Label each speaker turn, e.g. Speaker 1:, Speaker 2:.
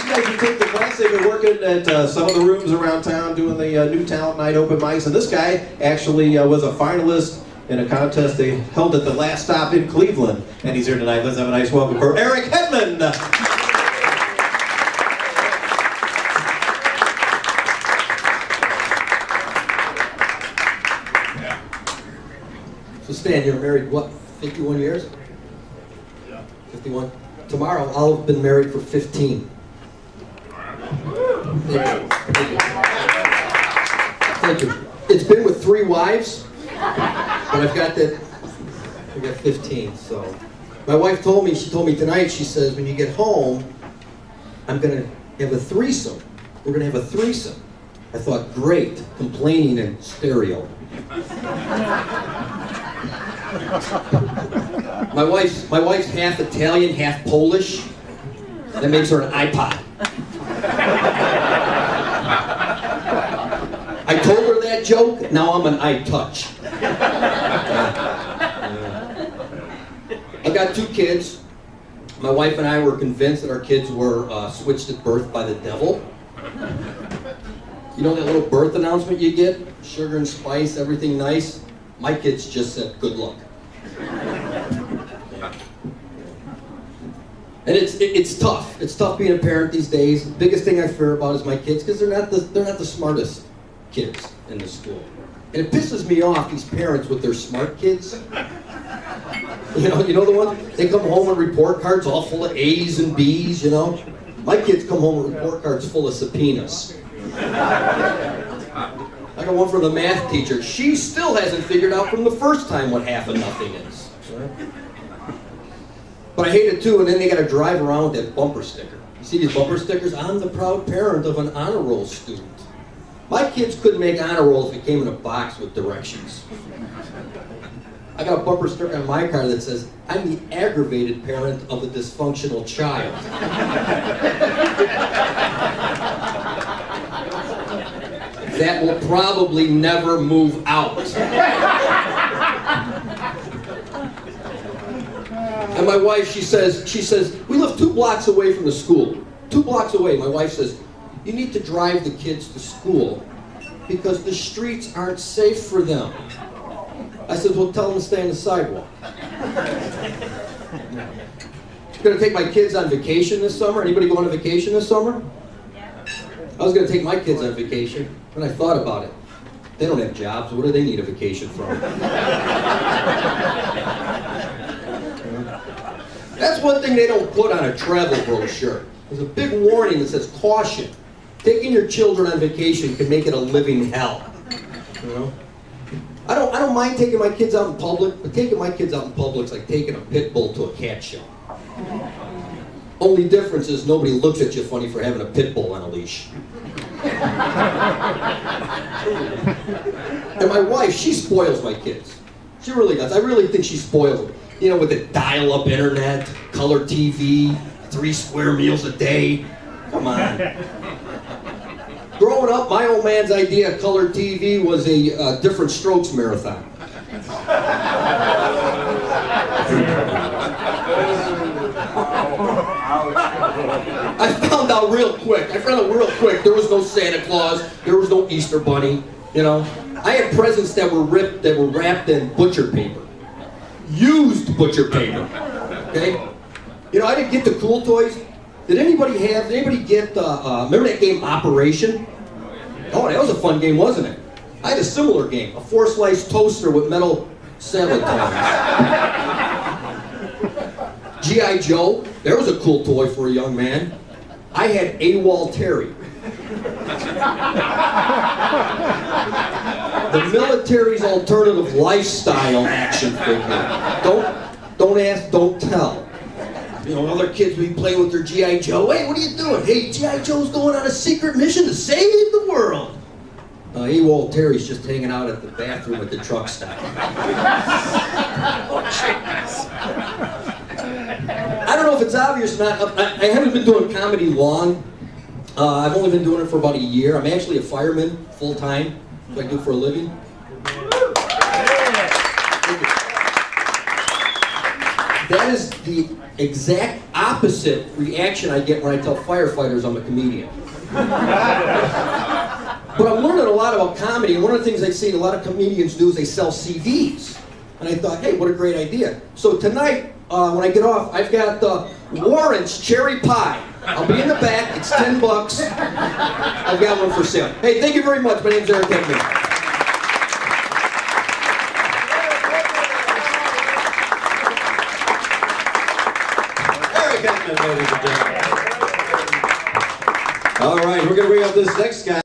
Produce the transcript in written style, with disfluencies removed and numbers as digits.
Speaker 1: guys who take the class, they've been working at some of the rooms around town doing the New Talent Night open mics, and this guy actually was a finalist in a contest they held at the Last Stop in Cleveland, and he's here tonight. Let's have a nice welcome for Eric Hedman.
Speaker 2: So Stan, you're married, what, 51 years?
Speaker 3: Yeah.
Speaker 2: 51? Tomorrow, I'll have been married for 15. Thank you. Thank you. It's been with 3 wives, but I've got 15, so. My wife told me, she told me tonight, she says, when you get home, I'm gonna have a threesome. We're gonna have a threesome. I thought, great, complaining in stereo. My wife's half Italian, half Polish. That makes her an iPod. I told her that joke, now I'm an iTouch. I got 2 kids. My wife and I were convinced that our kids were switched at birth by the devil. You know that little birth announcement you get? Sugar and spice, everything nice? My kids just said, good luck. And it's tough. It's tough being a parent these days. The biggest thing I fear about is my kids, because they're not the smartest kids in the school. And it pisses me off, these parents with their smart kids. You know the ones? They come home with report cards all full of A's and B's, you know? My kids come home with report cards full of subpoenas. I got one from the math teacher. She still hasn't figured out from the first time what half and nothing is. But I hate it too, and then they got to drive around with that bumper sticker. You see these bumper stickers? I'm the proud parent of an honor roll student. My kids couldn't make honor rolls if it came in a box with directions. I got a bumper sticker on my car that says, I'm the aggravated parent of a dysfunctional child. That will probably never move out. And my wife, she says, we live 2 blocks away from the school. 2 blocks away. My wife says, you need to drive the kids to school because the streets aren't safe for them. I said, well, tell them to stay on the sidewalk. I'm going to take my kids on vacation this summer. Anybody going on vacation this summer? I was going to take my kids on vacation, and I thought about it. They don't have jobs. What do they need a vacation from? That's one thing they don't put on a travel brochure. There's a big warning that says, caution. Taking your children on vacation can make it a living hell. You know? I don't mind taking my kids out in public, but taking my kids out in public is like taking a pit bull to a cat show. Only difference is nobody looks at you funny for having a pit bull on a leash. And my wife, she spoils my kids. She really does. I really think she spoils them. You know, with the dial-up internet, color TV, 3 square meals a day. Come on. Growing up, my old man's idea of color TV was a different strokes marathon. I found out real quick. There was no Santa Claus. There was no Easter Bunny. You know, I had presents that were wrapped in butcher paper, used butcher paper. Okay. You know, I didn't get the cool toys. Did anybody get? Remember that game Operation? Oh, that was a fun game, wasn't it? I had a similar game, a 4-slice toaster with metal salad tongs. G.I. Joe, there was a cool toy for a young man. I had AWOL Terry. The military's alternative lifestyle action figure. Don't ask, don't tell. You know, other kids would be playing with their G.I. Joe. Hey, what are you doing? Hey, G.I. Joe's going on a secret mission to save the world. AWOL Terry's just hanging out at the bathroom at the truck stop. I don't know if it's obvious or not. I haven't been doing comedy long. I've only been doing it for about a year. I'm actually a fireman full-time. That's what I do for a living. That is the exact opposite reaction I get when I tell firefighters I'm a comedian. But I'm learning a lot about comedy, and one of the things I see a lot of comedians do is they sell CDs. And I thought, hey, what a great idea. So tonight, when I get off, I've got Warren's Cherry Pie. I'll be in the back, it's $10. I've got one for sale. Hey, thank you very much. My name's Eric Hedman.
Speaker 1: Eric Hedman, ladies and gentlemen. All right, we're going to bring up this next guy.